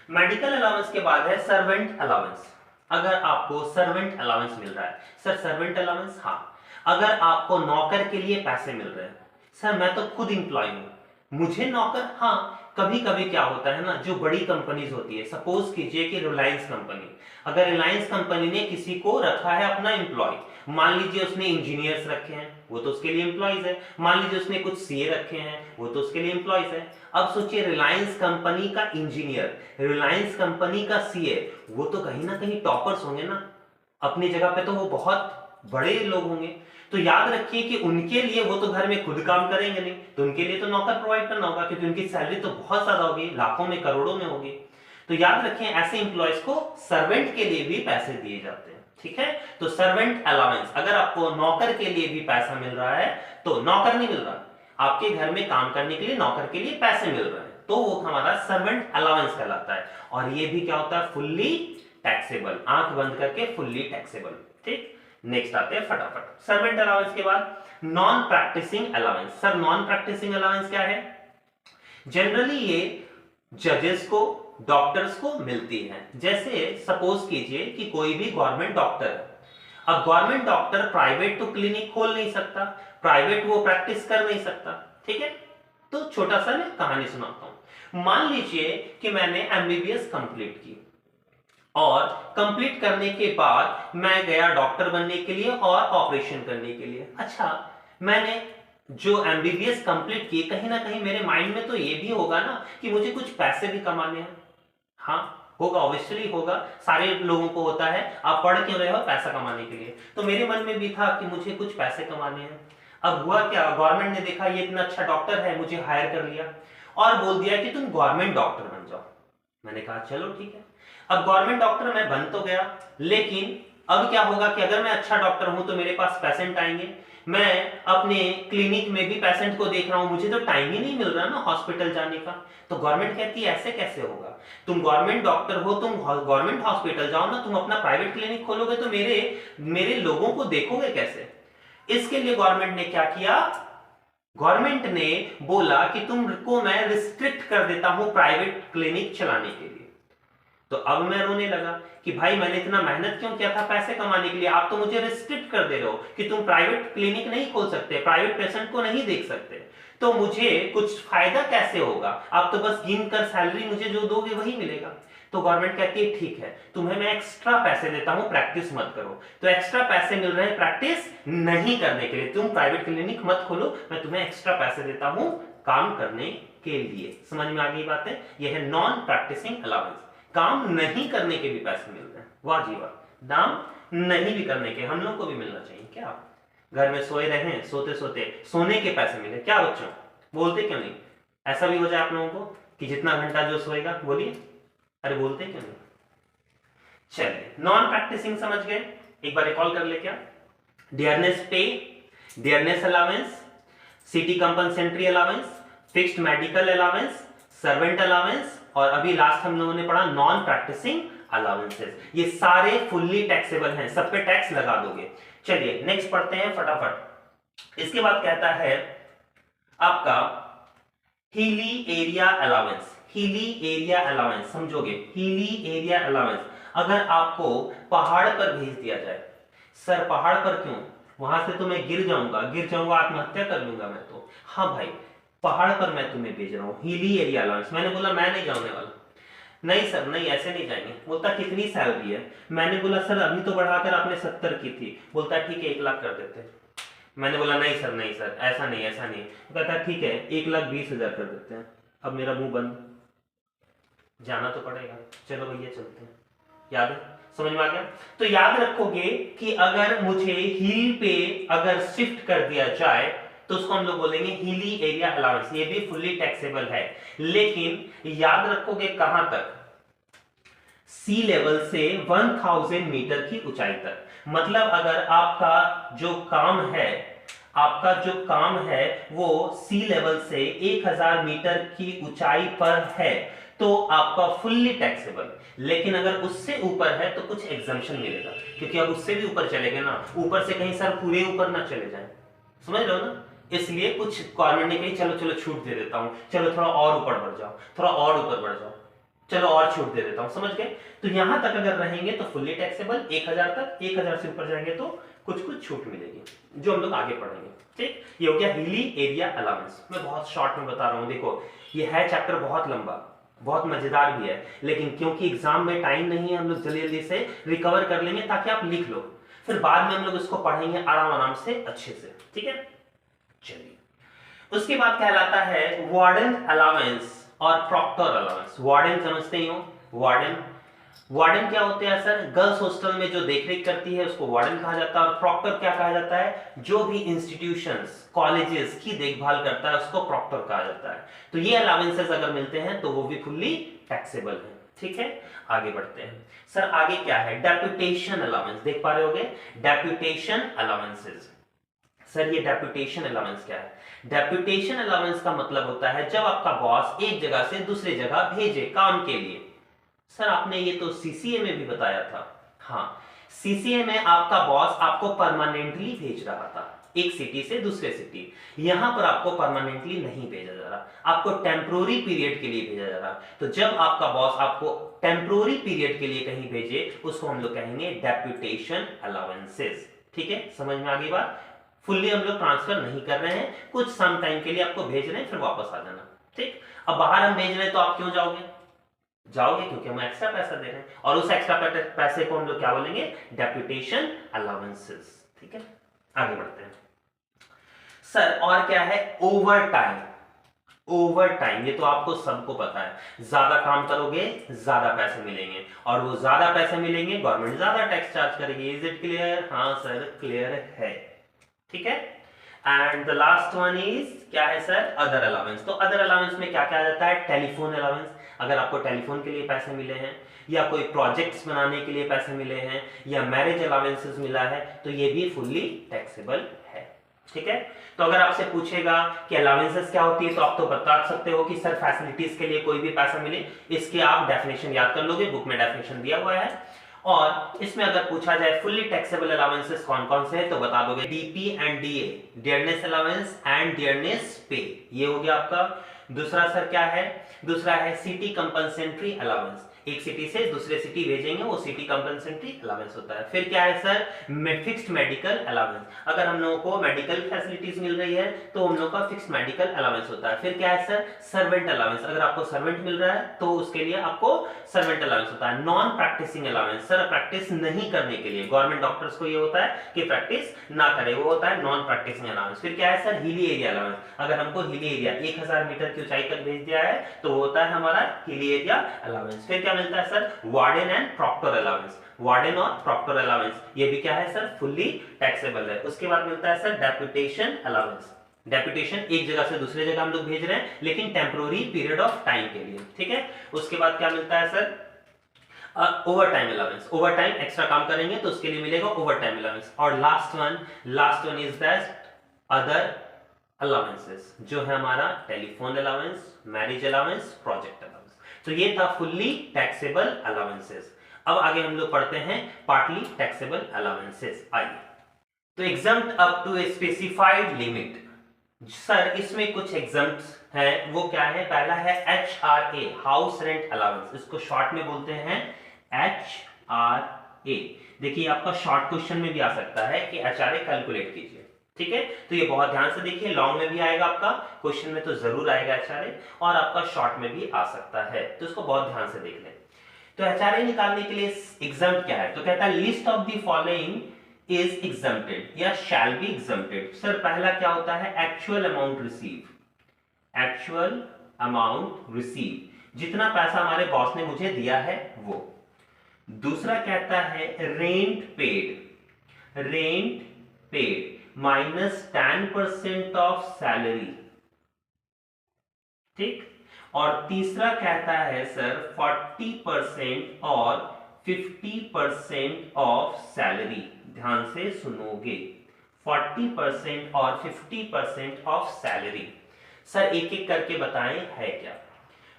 मेडिकल अलाउंस के बाद है सर्वेंट अलाउंस। अगर आपको सर्वेंट अलाउंस मिल रहा है, सर सर्वेंट अलाउंस, हाँ, अगर आपको नौकर के लिए पैसे मिल रहे हैं, सर मैं तो खुद इंप्लॉय हूं, मुझे नौकर, हाँ कभी कभी क्या होता है ना, जो बड़ी कंपनीज होती है, सपोज कीजिए कि रिलायंस कंपनी, अगर रिलायंस कंपनी ने किसी को रखा है अपना एम्प्लॉय, मान लीजिए उसने इंजीनियर्स रखे हैं, वो तो उसके लिए एम्प्लॉयज है, मान लीजिए उसने कुछ सीए रखे हैं, वो तो उसके लिए एम्प्लॉयज है। अब सोचिए रिलायंस कंपनी का इंजीनियर, रिलायंस कंपनी का सीए, वो तो कहीं ना कहीं टॉपर्स होंगे ना, अपनी जगह पे तो वो बहुत बड़े लोग होंगे। तो याद रखिए कि उनके लिए वो तो घर में खुद काम करेंगे नहीं, तो उनके लिए तो नौकर प्रोवाइड करना होगा, क्योंकि उनकी सैलरी तो बहुत ज्यादा होगी, लाखों में करोड़ों में होगी। तो याद रखिए ऐसे इंप्लॉयज को सर्वेंट के लिए भी पैसे दिए जाते हैं। ठीक है, तो सर्वेंट अलाउंस, अगर आपको नौकर के लिए भी पैसा मिल रहा है, तो नौकर नहीं मिल रहा, आपके घर में काम करने के लिए नौकर के लिए पैसे मिल रहे हैं, तो वो हमारा सर्वेंट अलाउंस कहलाता है। और ये भी क्या होता है? फुल्ली टैक्सेबल, आंख बंद करके फुल्ली टैक्सेबल। ठीक, नेक्स्ट आते हैं फटाफट। सर्वेंट अलाउंस के बाद non practising allowance. Sir non practising allowance क्या है? जनरली ये जजेस को, डॉक्टर्स को मिलती हैं। जैसे सपोज कीजिए कि कोई भी गवर्नमेंट डॉक्टर है। अब गवर्नमेंट डॉक्टर प्राइवेट तो क्लिनिक खोल नहीं सकता, प्राइवेट वो प्रैक्टिस कर नहीं सकता, ठीक है। तो छोटा सा मैं कहानी सुनाता हूं। मान लीजिए कि मैंने एमबीबीएस कंप्लीट की और कंप्लीट करने के बाद मैं गया डॉक्टर बनने के लिए और ऑपरेशन करने के लिए। अच्छा, मैंने जो एमबीबीएस कंप्लीट की, कहीं ना कहीं मेरे माइंड में तो ये भी होगा ना कि मुझे कुछ पैसे भी कमाने हैं। हाँ होगा, ऑब्वियसली होगा, सारे लोगों को होता है। आप पढ़ क्यों रहे हो? पैसा कमाने के लिए। तो मेरे मन में भी था कि मुझे कुछ पैसे कमाने हैं। अब हुआ क्या, गवर्नमेंट ने देखा ये इतना अच्छा डॉक्टर है, मुझे हायर कर लिया और बोल दिया कि तुम गवर्नमेंट डॉक्टर बन जाओ। मैंने कहा चलो ठीक है। अब गवर्नमेंट डॉक्टर मैं बन तो गया, लेकिन अब क्या होगा कि अगर मैं अच्छा डॉक्टर हूं तो मेरे पास पेशेंट आएंगे, मैं अपने क्लिनिक में भी पेशेंट को देख रहा हूं, मुझे तो टाइम ही नहीं मिल रहा ना हॉस्पिटल जाने का। तो गवर्नमेंट कहती है ऐसे कैसे होगा, तुम गवर्नमेंट डॉक्टर हो, तुम गवर्नमेंट हॉस्पिटल जाओ ना, तुम अपना प्राइवेट क्लिनिक खोलोगे तो मेरे मेरे लोगों को देखोगे कैसे। इसके लिए गवर्नमेंट ने क्या किया, गवर्नमेंट ने बोला कि तुमको मैं रिस्ट्रिक्ट कर देता हूं प्राइवेट क्लिनिक चलाने के लिए। तो अब मैं रोने लगा कि भाई मैंने इतना मेहनत क्यों किया था पैसे कमाने के लिए, आप तो मुझे रिस्ट्रिक्ट कर दे रहे हो कि तुम प्राइवेट क्लिनिक नहीं खोल सकते, प्राइवेट पेशेंट को नहीं देख सकते, तो मुझे कुछ फायदा कैसे होगा, आप तो बस गिन कर सैलरी मुझे जो दोगे वही मिलेगा। तो गवर्नमेंट कहती है ठीक है, तुम्हें मैं एक्स्ट्रा पैसे देता हूं, प्रैक्टिस मत करो। तो एक्स्ट्रा पैसे मिल रहे हैं प्रैक्टिस नहीं करने के लिए, तुम प्राइवेट क्लिनिक मत खोलो, मैं तुम्हें एक्स्ट्रा पैसे देता हूं काम करने के लिए। समझ में आ गई बात है? यह है नॉन प्रैक्टिसिंग अलाउंस, काम नहीं करने के भी पैसे मिल रहे हैं। वाह जी वाह, दाम नहीं भी करने के हम लोग को भी मिलना चाहिए क्या? घर में सोए रहे, सोते सोते सोने के पैसे मिले क्या बच्चों? बोलते क्यों नहीं? ऐसा भी हो जाए आप लोगों को कि जितना घंटा जो सोएगा, बोलिए, अरे बोलते क्यों नहीं? चलिए, नॉन प्रैक्टिसिंग समझ गए, एक बार रिकॉल कर ले क्या? Dearness pay, dearness allowance, city compensatory allowance, fixed medical allowance, servant allowance, और अभी लास्ट हम लोगों ने पढ़ा नॉन प्रैक्टिसिंग अलाउंसेस। ये सारे फुल्ली टैक्सेबल हैं, सब पे टैक्स लगा दोगे। चलिए नेक्स्ट पढ़ते हैं फटाफट। इसके बाद कहता है आपका hilly area allowance. Hilly area allowance समझोगे? हिली एरिया अलाउंस, अगर आपको पहाड़ पर भेज दिया जाए, सर पहाड़ पर क्यों, वहां से तो मैं गिर जाऊंगा, आत्महत्या कर लूंगा मैं तो। हाँ भाई, पहाड़ पर मैं तुम्हें भेज रहा हूं, हिली एरिया अलाउंस। मैंने बोला मैं नहीं जाने वाला। नहीं सर नहीं, ऐसे नहीं जाएंगे। बोलता कितनी सैलरी है? मैंने बोला सर अभी तो बढ़ाकर आपने 70 की थी। बोलता ठीक है 1 लाख कर देते हैं। मैंने बोला नहीं सर ऐसा नहीं। कहता ठीक है 1,20,000 कर देते हैं। अब मेरा मुंह बंद, जाना तो पड़ेगा, चलो भैया चलते हैं। याद है? समझ में आ गया? तो याद रखोगे कि अगर मुझे हिल पे अगर शिफ्ट कर दिया जाए तो उसको हम लोग बोलेंगे हिली एरिया अलाउंस। ये भी फुल्ली टैक्सेबल है, लेकिन याद रखोगे कहां तक? सी लेवल से 1000 मीटर की ऊंचाई तक। मतलब अगर आपका जो काम है वो सी लेवल से 1000 मीटर की ऊंचाई पर है तो आपका फुल्ली टैक्सेबल। लेकिन अगर उससे ऊपर है तो कुछ एग्जम्पशन मिलेगा, क्योंकि अब उससे भी ऊपर चले गए ना, ऊपर से कहीं सर पूरे ऊपर ना चले जाए। समझ रहे हो ना? इसलिए कुछ गवर्नमेंट ने कही चलो छूट दे देता हूं, चलो थोड़ा और ऊपर बढ़ जाओ, थोड़ा और ऊपर बढ़ जाओ, चलो और छूट दे देता हूं। समझ गए? तो यहां तक अगर रहेंगे तो फुल्ली टैक्सेबल, 1000 तक, 1000 से ऊपर जाएंगे तो कुछ कुछ छूट मिलेगी, जो हम लोग आगे पढ़ेंगे। ठीक, ये हो गया हिली एरिया अलाउंस। मैं बहुत शॉर्ट में बता रहा हूं। देखो ये है चैप्टर बहुत लंबा, बहुत मजेदार भी है, लेकिन क्योंकि एग्जाम में टाइम नहीं है हम लोग जल्दी जल्दी से रिकवर कर लेंगे ताकि आप लिख लो, फिर बाद में हम लोग इसको पढ़ेंगे आराम आराम से अच्छे से। ठीक है, चलिए उसके बाद कहलाता है वार्डन अलाउंस और प्रॉक्टर अलाउंस। वार्डन समझते ही हो? वार्डन क्या होते हैं सर? गर्ल्स हॉस्टल में जो देखरेख करती है उसको वार्डन कहा जाता है। और प्रॉक्टर क्या कहा जाता है? जो भी इंस्टीट्यूशंस कॉलेजेस की देखभाल करता है उसको प्रॉक्टर कहा जाता है। तो ये अलाउंसेस अगर मिलते हैं तो वो भी फुल्ली टैक्सेबल है। ठीक है, आगे बढ़ते हैं। सर आगे क्या है? Deputation allowance. देख पा रहे होगे, डेप्यूटेशन अलाउंसेस। सर ये डेप्यूटेशन अलाउंस क्या है? डेप्यूटेशन अलाउंस का मतलब होता है जब आपका बॉस एक जगह से दूसरी जगह भेजे काम के लिए। सर आपने ये तो सीसीए में भी बताया था। हाँ, सीसीए में आपका बॉस आपको परमानेंटली भेज रहा था, एक सिटी से दूसरे सिटी। यहां पर आपको परमानेंटली नहीं भेजा जा रहा, आपको टेम्पोररी पीरियड के लिए भेजा जा रहा। तो जब आपका बॉस आपको टेम्पोररी पीरियड के लिए कहीं भेजे उसको हम लोग कहेंगे डेप्यूटेशन अलाउंसेस। ठीक है, समझ में आ गई बात। फुल्ली हम लोग ट्रांसफर नहीं कर रहे हैं, कुछ सम टाइम के लिए आपको भेज रहे हैं, फिर वापस आ जाना। ठीक, अब बाहर हम भेज रहे हैं तो आप क्यों जाओगे? जाओगे क्योंकि हम एक्स्ट्रा पैसा दे रहे हैं, और उस एक्स्ट्रा पैसे को हम लोग क्या बोलेंगे? Deputation allowances. ठीक है, आगे बढ़ते हैं। सर और क्या है? Over time. ओवर टाइम ये तो आपको सबको पता है, ज्यादा काम करोगे ज्यादा पैसे मिलेंगे, और वो ज्यादा पैसे मिलेंगे गवर्नमेंट ज्यादा टैक्स चार्ज करेगी। Is it clear? हाँ सर क्लियर है। ठीक है, and the last one is क्या है सर? Other allowance. तो अदर अलाउंस में क्या क्या आ जाता है? टेलीफोन अलाउंस, अगर आपको टेलीफोन के लिए पैसे मिले हैं, या कोई प्रोजेक्ट्स बनाने के लिए पैसे मिले हैं, या मैरिज अलाउंसेस मिला है, तो ये भी फुल्ली टैक्सेबल है। ठीक है, तो अगर आपसे पूछेगा कि अलाउंसेस क्या होती है, तो आप तो बता सकते हो कि सर फैसिलिटीज के लिए कोई भी पैसा मिले। इसके आप डेफिनेशन याद कर लोगे, बुक में डेफिनेशन दिया हुआ है। और इसमें अगर पूछा जाए फुल्ली टैक्सेबल अलाउंसेस कौन कौन से हैं, तो बता दोगे DP and DA, dearness allowance and dearness पे, ये हो गया आपका। दूसरा सर क्या है? दूसरा है सिटी कंपनसेंट्री अलाउंस, एक सिटी से दूसरे सिटी भेजेंगे वो सिटी कंपनसेंट्री अलाउंस होता है। फिर क्या है सर? फिक्स्ड मेडिकल अलाउंस, अगर हम लोगों को मेडिकल फैसिलिटीज मिल रही है तो हम लोग का फिक्स्ड मेडिकल अलाउंस होता है। फिर क्या है सर? सर्वेंट अलाउंस, अगर आपको सर्वेंट मिल रहा है तो उसके लिए आपको सर्वेंट अलाउंस होता है। Non practising allowance, sir practice नहीं करने के लिए गवर्नमेंट डॉक्टर्स को ये होता है कि प्रैक्टिस ना करे, वो होता है नॉन प्रैक्टिसिंग अलाउंस। फिर क्या है सर? हिली एरिया अलाउंस, अगर हमको हिली एरिया 1000 मीटर की ऊंचाई तक भेज दिया है तो वो होता है हमारा हिली एरिया अलाउंस। फिर क्या मिलता है sir? Warden and proctor allowance, warden और प्रॉक्टर अलाउंस, ये भी क्या है सर? फुल्ली टैक्सेबल है। उसके बाद मिलता है सर डेप्यूटेशन अलाउंस, डेप्यूटेशन एक जगह से दूसरे जगह हम लोग भेज रहे हैं लेकिन टेम्पोररी पीरियड ऑफ टाइम के लिए। ठीक है, उसके बाद क्या मिलता है sir? Over time allowance, over time extra काम करेंगे तो उसके लिए मिलेगा ओवर टाइम अलाउंस। और last one is that other allowances, जो है हमारा telephone allowance, marriage allowance, project allowance. तो ये था फुल्ली टैक्सेबल अलाउंसेस। अब आगे हम लोग पढ़ते हैं पार्टली टैक्सेबल अलाउंसेस। आइए, तो exempt up to a specified limit. Sir इसमें कुछ एग्जम्प्ट्स हैं, वो क्या है? पहला है HRA, हाउस रेंट अलाउंस, इसको शॉर्ट में बोलते हैं HRA। देखिए आपका शॉर्ट क्वेश्चन में भी आ सकता है कि HRA कैलकुलेट कीजिए। ठीक है, तो ये बहुत ध्यान से देखिए, लॉन्ग में भी आएगा आपका, क्वेश्चन में तो जरूर आएगा HRA, और आपका शॉर्ट में भी आ सकता है, तो इसको बहुत ध्यान से देख लें। तो HRA निकालने के लिए एग्जम्प्ट क्या है? तो कहता है list of the following is exempted या शैल बी एग्जम्प्टेड। सर पहला क्या होता है? Actual amount receive, actual amount receive, जितना पैसा हमारे बॉस ने मुझे दिया है वो। दूसरा कहता है rent paid, rent paid minus 10% of salary. ठीक, और तीसरा कहता है सर 40% और 50% ऑफ सैलरी। ध्यान से सुनोगे, 40% और 50% ऑफ सैलरी। सर एक एक करके बताएं है क्या।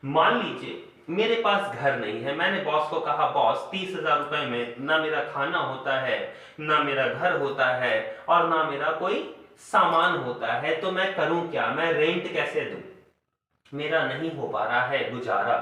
मान लीजिए मेरे पास घर नहीं है, मैंने बॉस को कहा बॉस 30,000 रुपए में ना मेरा खाना होता है, ना मेरा घर होता है, और ना मेरा कोई सामान होता है, तो मैं करूं क्या? मैं रेंट कैसे दूं? मेरा नहीं हो पा रहा है गुजारा।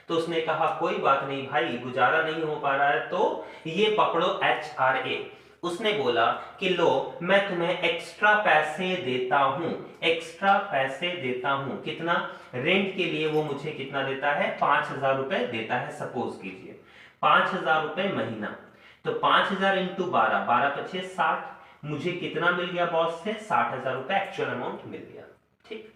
तो उसने कहा कोई बात नहीं भाई, गुजारा नहीं हो पा रहा है तो ये पकड़ो HRA। उसने बोला कि लो मैं तुम्हें एक्स्ट्रा पैसे देता हूं, एक्स्ट्रा पैसे देता हूं। कितना? रेंट के लिए वो मुझे कितना देता है? 5,000 रुपए देता है, सपोज कीजिए 5,000 रुपए महीना। तो 5,000 इंटू 12, 12×5 60, मुझे कितना मिल गया बॉस से? 60,000 रुपए एक्चुअल अमाउंट मिल गया। ठीक,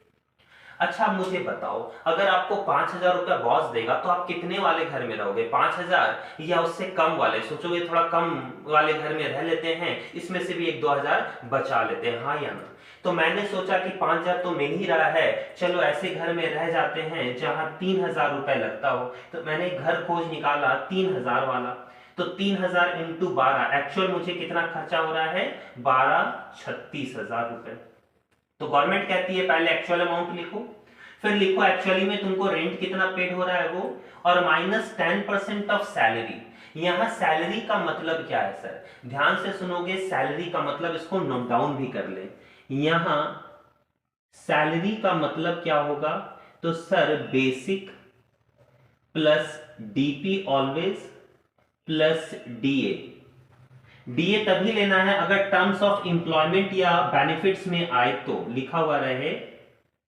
अच्छा मुझे बताओ अगर आपको 5,000 रुपया बॉस देगा तो आप कितने वाले घर में रहोगे? 5,000 या उससे कम वाले? सोचोगे थोड़ा कम वाले घर में रह लेते हैं, इसमें से भी 1-2 हजार बचा लेते हैं, हाँ या ना? तो मैंने सोचा कि 5,000 तो मिल ही रहा है, चलो ऐसे घर में रह जाते हैं जहां 3,000 रुपए लगता हो। तो मैंने घर खोज निकाला 3,000 वाला। तो 3,000 इंटू 12, एक्चुअल मुझे कितना खर्चा हो रहा है? 36,000 रुपए। तो गवर्नमेंट कहती है पहले एक्चुअल अमाउंट लिखो, फिर लिखो एक्चुअली में तुमको रेंट कितना पेड हो रहा है वो, और माइनस 10% ऑफ सैलरी। यहां सैलरी का मतलब क्या है सर, ध्यान से सुनोगे, सैलरी का मतलब, इसको नोट डाउन भी कर ले। यहां सैलरी का मतलब क्या होगा, तो sir basic plus DP always plus DA. DA तभी लेना है अगर टर्म्स ऑफ इंप्लॉयमेंट या बेनिफिट्स में आए, तो लिखा हुआ रहे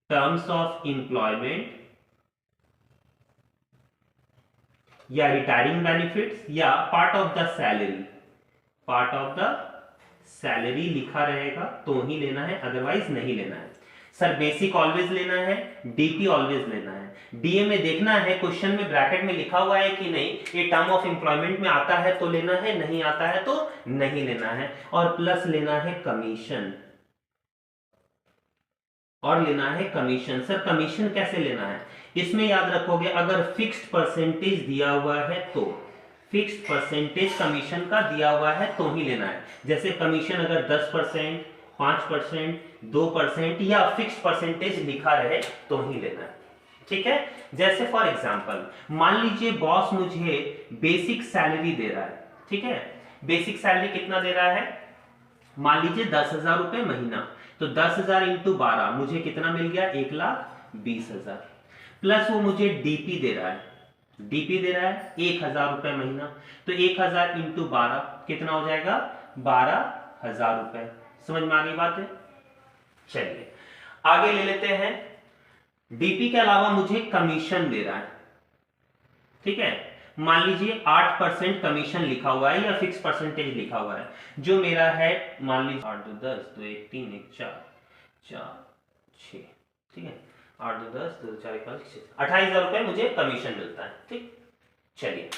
टर्म्स ऑफ इंप्लॉयमेंट या रिटायरिंग बेनिफिट्स या part of the salary, part of the salary लिखा रहेगा तो ही लेना है, अदरवाइज नहीं लेना है। सर बेसिक ऑलवेज लेना है, डीपी ऑलवेज लेना है, डीए में देखना है क्वेश्चन में ब्रैकेट में लिखा हुआ है कि नहीं, ये टर्म ऑफ एम्प्लॉयमेंट में आता है तो लेना है, नहीं आता है तो नहीं लेना है। और प्लस लेना है कमीशन, और लेना है कमीशन। सर कमीशन कैसे लेना है, इसमें याद रखोगे अगर फिक्स्ड परसेंटेज दिया हुआ है तो, फिक्स्ड परसेंटेज कमीशन का दिया हुआ है तो ही लेना है। जैसे कमीशन अगर 10%, 5%, 2% या फिक्स्ड परसेंटेज लिखा रहे तो ही लेना है, ठीक है। जैसे फॉर एग्जांपल मान लीजिए बॉस मुझे बेसिक सैलरी दे रहा है, ठीक है, बेसिक सैलरी कितना दे रहा है, मान लीजिए 10,000 रुपए महीना, तो 10,000 इंटू 12 मुझे कितना मिल गया, 1,20,000। प्लस वो मुझे डीपी दे रहा है, डीपी दे रहा है 1,000 रुपए महीना, तो 1,000 इंटू 12 कितना हो जाएगा, 12,000 रुपए। समझ में आ गई बात है। चलिए आगे ले लेते हैं, डीपी के अलावा मुझे कमीशन दे रहा है, ठीक है, मान लीजिए 8% कमीशन लिखा हुआ है या फिक्स परसेंटेज लिखा हुआ है, जो मेरा है मान लीजिए 8 2 10 2 1 3 1 4 4 6, ठीक है, 8 2 10 2 4 1 5 6, 28,000 रुपए मुझे कमीशन मिलता है, ठीक। चलिए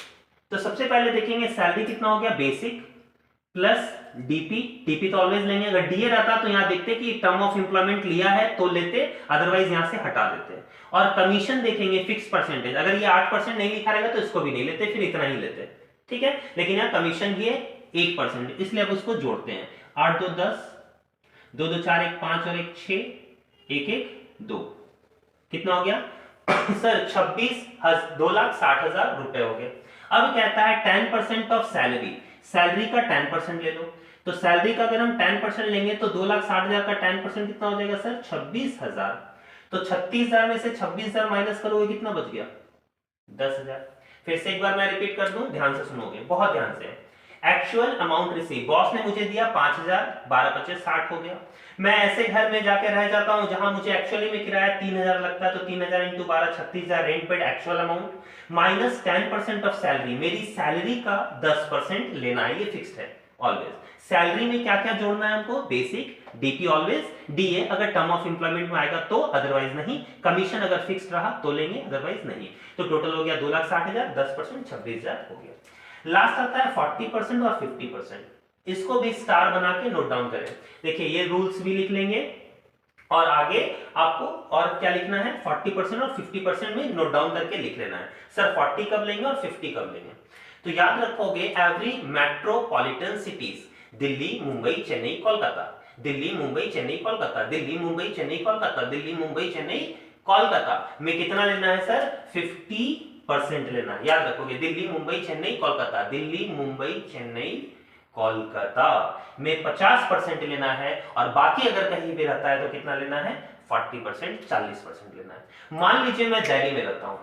तो सबसे पहले देखेंगे सैलरी कितना हो गया, बेसिक प्लस डीपी, डीपी तो ऑलवेज लेंगे, अगर डीए रहता तो यहां देखते कि टर्म ऑफ इंप्लॉयमेंट लिया है तो लेते, अदरवाइज यहां से हटा देते। और कमीशन देखेंगे फिक्स परसेंटेज, अगर ये 8% नहीं लिखा रहेगा तो इसको भी नहीं लेते, फिर इतना ही लेते, ठीक है, लेकिन यहाँ कमीशन भी है 1%, इसलिए अब उसको जोड़ते हैं। 8 2 10, 2 2 4 1 5 और 1 6, 1 1 2, कितना हो गया सर 2,60,000 रुपए हो गए। अब कहता है 10% ऑफ सैलरी, सैलरी का 10% ले लो, तो सैलरी का अगर हम 10% लेंगे तो 2,60,000 का 10% कितना हो जाएगा सर, 26,000। तो 36,000 में से 26,000 माइनस करोगे कितना बच गया, 10,000। फिर से एक बार मैं रिपीट कर दूं, ध्यान से सुनोगे, बहुत ध्यान से। एक्चुअल अमाउंट रिसीव, बॉस ने मुझे दिया 5,000, 12 25 60 हो गया। मैं ऐसे घर में जाके रह जाता हूं जहां मुझे एक्चुअली में किराया 3,000 लगता है, तो 3,000 into 12 36,000 rent paid actual amount minus 10% of salary, मेरी सैलरी का 10% लेना है, ये फिक्स्ड है ऑलवेज। सैलरी में क्या क्या जोड़ना है हमको, बेसिक, डीपी ऑलवेज, डीए अगर टर्म ऑफ एम्प्लॉयमेंट में आएगा तो, अदरवाइज नहीं। कमीशन अगर फिक्स्ड रहा तो लेंगे, अदरवाइज नहीं। तो टोटल हो गया 2,60,000, 10% 26,000 हो गया। लास्ट आता है 40% और 50%, इसको भी स्टार बना के नोट डाउन करें। देखिए ये रूल्स भी लिख लेंगे और आगे आपको और क्या लिखना है, 40% और 50% में नोट डाउन करके लिख लेना है। सर 40 कब लेंगे और 50 कब लेंगे, तो याद रखोगे every metropolitan cities, Delhi Mumbai Chennai Kolkata, Delhi Mumbai Chennai Kolkata, Delhi Mumbai Chennai Kolkata, Delhi Mumbai Chennai Kolkata में कितना लेना है सर, 50% लेना है। याद रखोगे दिल्ली मुंबई चेन्नई कोलकाता, दिल्ली मुंबई चेन्नई कोलकाता में 50% लेना है, और बाकी अगर कहीं भी रहता है तो कितना लेना है, 40%, 40% लेना है। मान लीजिए मैं दिल्ली में रहता हूं,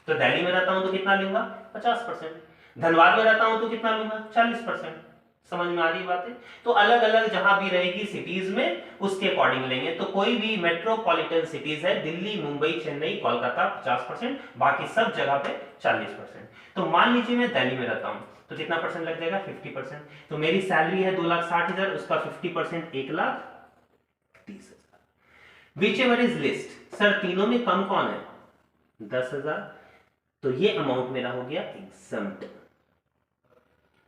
तो दिल्ली में रहता हूं तो कितना लूंगा, 50%, धनबाद में रहता हूं तो कितना लूंगा, 40%। समझ में आ रही बात है। तो अलग अलग जहां भी रहेगी सिटीज में उसके अकॉर्डिंग लेंगे। तो कोई भी मेट्रोपॉलिटन सिटीज है, दिल्ली मुंबई चेन्नई कोलकाता 50%, बाकी सब जगह पे 40%। तो मान लीजिए मैं दिल्ली में रहता हूं तो कितना परसेंट लग जाएगा, 50%। तो मेरी सैलरी है 2,60,000, उसका 50% 1,30,000। Which ever is list, sir तीनों में कम कौन है, 10,000, तो ये अमाउंट मेरा हो गया एग्जम्प्ट,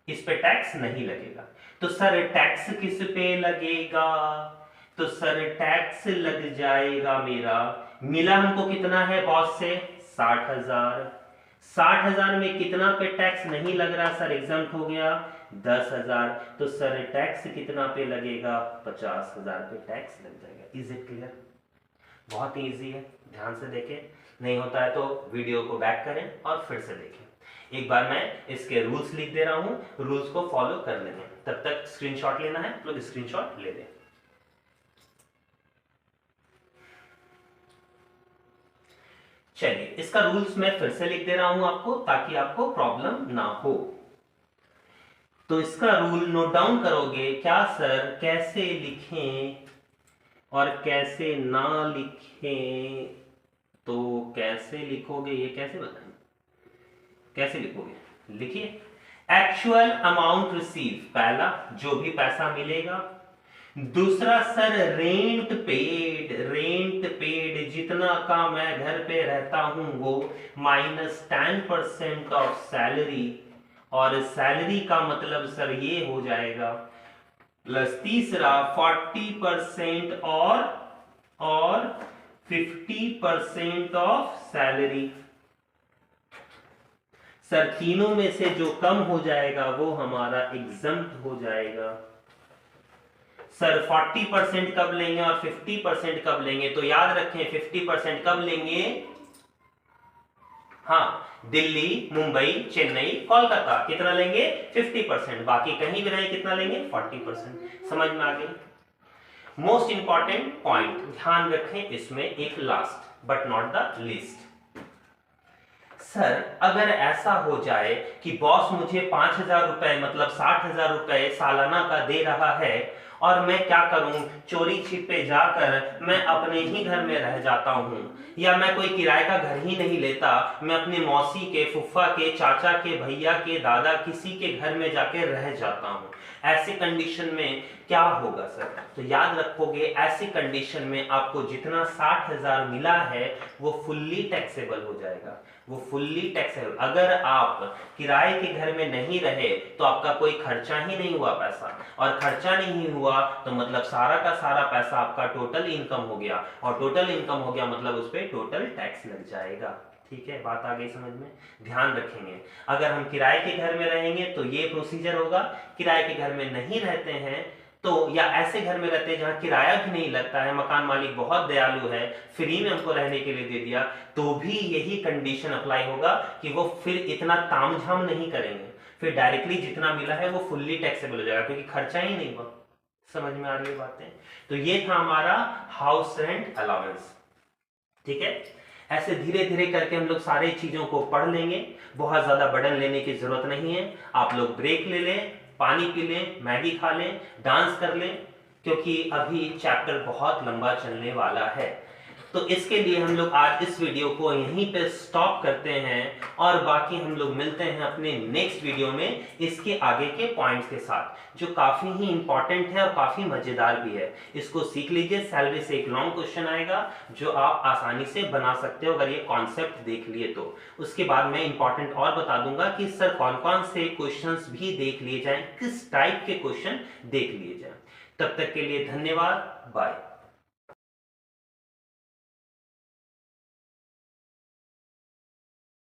इस पे टैक्स नहीं लगेगा। तो सर टैक्स किस पे लगेगा, तो सर टैक्स लग जाएगा मेरा, मिला हमको कितना है बॉस से, 60,000, 60,000 में कितना पे टैक्स नहीं लग रहा सर, एग्जम्प्ट हो गया 10,000, तो सर टैक्स कितना पे लगेगा, 50,000 पे टैक्स लग जाएगा। इज इट क्लियर, बहुत ही इजी है, ध्यान से देखें, नहीं होता है तो वीडियो को बैक करें और फिर से देखें। एक बार मैं इसके रूल्स लिख दे रहा हूं, रूल्स को फॉलो कर लेंगे। तब तक स्क्रीनशॉट लेना है, लोग स्क्रीनशॉट ले लें। चलिए, इसका रूल्स मैं फिर से लिख दे रहा हूं आपको, ताकि आपको प्रॉब्लम ना हो। तो इसका रूल नोट डाउन करोगे क्या सर, कैसे लिखें और कैसे ना लिखें? तो कैसे लिखोगे, ये कैसे बताएं, कैसे लिखोगे? लिखिए, एक्चुअल अमाउंट रिसीव, पहला जो भी पैसा मिलेगा। दूसरा sir rent paid, rent paid जितना का मैं घर पे रहता हूं वो माइनस 10% ऑफ सैलरी, और सैलरी का मतलब सर ये हो जाएगा प्लस तीसरा 40% और 50% ऑफ सैलरी। सर तीनों में से जो कम हो जाएगा वो हमारा एग्जम्प्ट हो जाएगा। सर 40% कब लेंगे और 50% कब लेंगे? तो याद रखें 50% कब लेंगे? हाँ, दिल्ली, मुंबई, चेन्नई, कोलकाता, कितना लेंगे? 50%। बाकी कहीं भी रहे कितना लेंगे? 40%। समझ में आ गई? मोस्ट इंपॉर्टेंट पॉइंट ध्यान रखें इसमें, एक last but not the least. Sir अगर ऐसा हो जाए कि बॉस मुझे 5,000 रुपए मतलब 60,000 रुपए सालाना का दे रहा है, और मैं क्या करूं, चोरी छिपे जाकर मैं अपने ही घर में रह जाता हूं, या मैं कोई किराए का घर ही नहीं लेता, मैं अपने मौसी के, फुफ्फा के, चाचा के, भैया के, दादा किसी के घर में जाके रह जाता हूं, ऐसी कंडीशन में क्या होगा सर? तो याद रखोगे ऐसी कंडीशन में आपको जितना 60,000 मिला है वो फुल्ली टैक्सेबल हो जाएगा, वो फुल्ली टैक्सेबल। अगर आप किराए के घर में नहीं रहे तो आपका कोई खर्चा ही नहीं हुआ पैसा, और खर्चा नहीं हुआ तो मतलब सारा का सारा पैसा आपका टोटल इनकम हो गया, और टोटल इनकम हो गया मतलब उस पर टोटल टैक्स लग जाएगा। ठीक है, बात आ गई समझ में? ध्यान रखेंगे, अगर हम किराए के घर में रहेंगे तो ये प्रोसीजर होगा, किराए के घर में नहीं रहते हैं तो, या ऐसे घर में रहते हैं जहां किराया भी नहीं लगता है, मकान मालिक बहुत दयालु है, फ्री में हमको रहने के लिए दे दिया, तो भी यही कंडीशन अप्लाई होगा कि वो फिर इतना तामझाम नहीं करेंगे, फिर डायरेक्टली जितना मिला है वो फुल्ली टैक्सेबल हो जाएगा, क्योंकि खर्चा ही नहीं हुआ। समझ में आ रही है बातें? तो ये था हमारा हाउस रेंट अलाउंस। ठीक है, ऐसे धीरे धीरे करके हम लोग सारे चीजों को पढ़ लेंगे, बहुत ज्यादा बर्डन लेने की जरूरत नहीं है। आप लोग ब्रेक ले लें, पानी पी लें, मैगी खा लें, डांस कर लें, क्योंकि अभी चैप्टर बहुत लंबा चलने वाला है। तो इसके लिए हम लोग आज इस वीडियो को यहीं पे स्टॉप करते हैं, और बाकी हम लोग मिलते हैं अपने नेक्स्ट वीडियो में इसके आगे के पॉइंट्स के साथ, जो काफी ही इंपॉर्टेंट है और काफी मजेदार भी है। इसको सीख लीजिए, सैलरी से एक लॉन्ग क्वेश्चन आएगा जो आप आसानी से बना सकते हो अगर ये कॉन्सेप्ट देख लिए तो। उसके बाद मैं इंपॉर्टेंट और बता दूंगा कि सर कौन कौन से क्वेश्चंस भी देख लिए जाएं, किस टाइप के क्वेश्चन देख लिए जाएं। तब तक के लिए धन्यवाद, बाय।